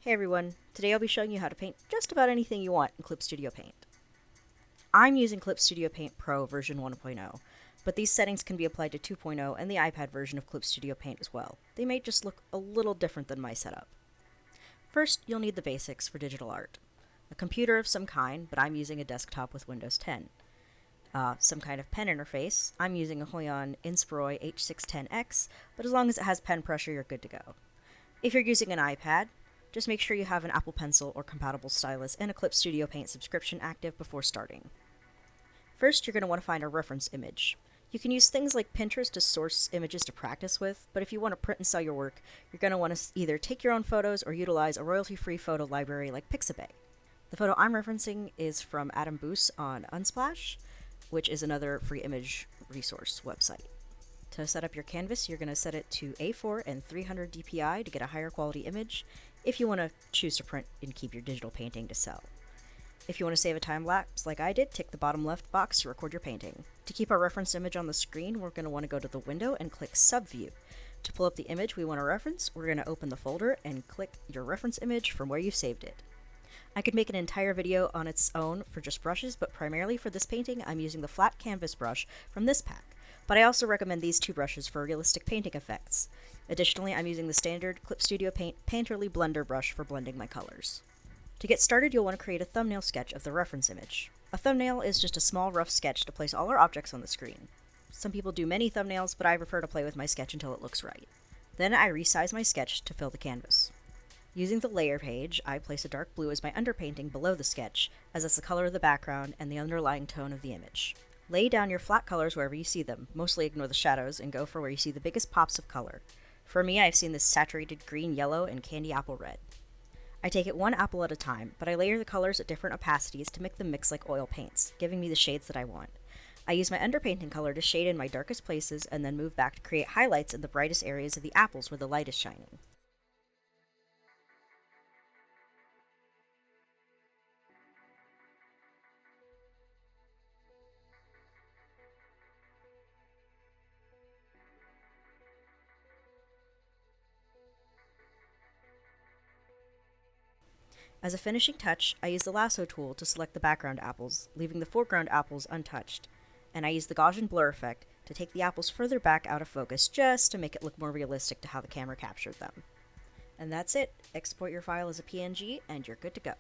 Hey everyone, today I'll be showing you how to paint just about anything you want in Clip Studio Paint. I'm using Clip Studio Paint Pro version 1.0, but these settings can be applied to 2.0 and the iPad version of Clip Studio Paint as well. They may just look a little different than my setup. First, you'll need the basics for digital art. A computer of some kind, but I'm using a desktop with Windows 10. Some kind of pen interface. I'm using a Hoyon Inspiroy H610X, but as long as it has pen pressure, you're good to go. If you're using an iPad, just make sure you have an Apple Pencil or compatible stylus and a Clip Studio Paint subscription active before starting. First, you're going to want to find a reference image. You can use things like Pinterest to source images to practice with, but if you want to print and sell your work, you're going to want to either take your own photos or utilize a royalty-free photo library like Pixabay. The photo I'm referencing is from Adam Boos on Unsplash, which is another free image resource website. To set up your canvas, you're going to set it to A4 and 300 dpi to get a higher quality image if you want to choose to print and keep your digital painting to sell. If you want to save a time lapse like I did, tick the bottom left box to record your painting. To keep our reference image on the screen, we're going to want to go to the window and click Subview. To pull up the image we want to reference, we're going to open the folder and click your reference image from where you saved it. I could make an entire video on its own for just brushes, but primarily for this painting, I'm using the flat canvas brush from this pack. But I also recommend these two brushes for realistic painting effects. Additionally, I'm using the standard Clip Studio Paint Painterly Blender brush for blending my colors. To get started, you'll want to create a thumbnail sketch of the reference image. A thumbnail is just a small rough sketch to place all our objects on the screen. Some people do many thumbnails, but I prefer to play with my sketch until it looks right. Then I resize my sketch to fill the canvas. Using the layer page, I place a dark blue as my underpainting below the sketch, as it's the color of the background and the underlying tone of the image. Lay down your flat colors wherever you see them, mostly ignore the shadows, and go for where you see the biggest pops of color. For me, I've seen this saturated green, yellow, and candy apple red. I take it one apple at a time, but I layer the colors at different opacities to make them mix like oil paints, giving me the shades that I want. I use my underpainting color to shade in my darkest places and then move back to create highlights in the brightest areas of the apples where the light is shining. As a finishing touch, I use the lasso tool to select the background apples, leaving the foreground apples untouched, and I use the Gaussian blur effect to take the apples further back out of focus just to make it look more realistic to how the camera captured them. And that's it. Export your file as a PNG and you're good to go.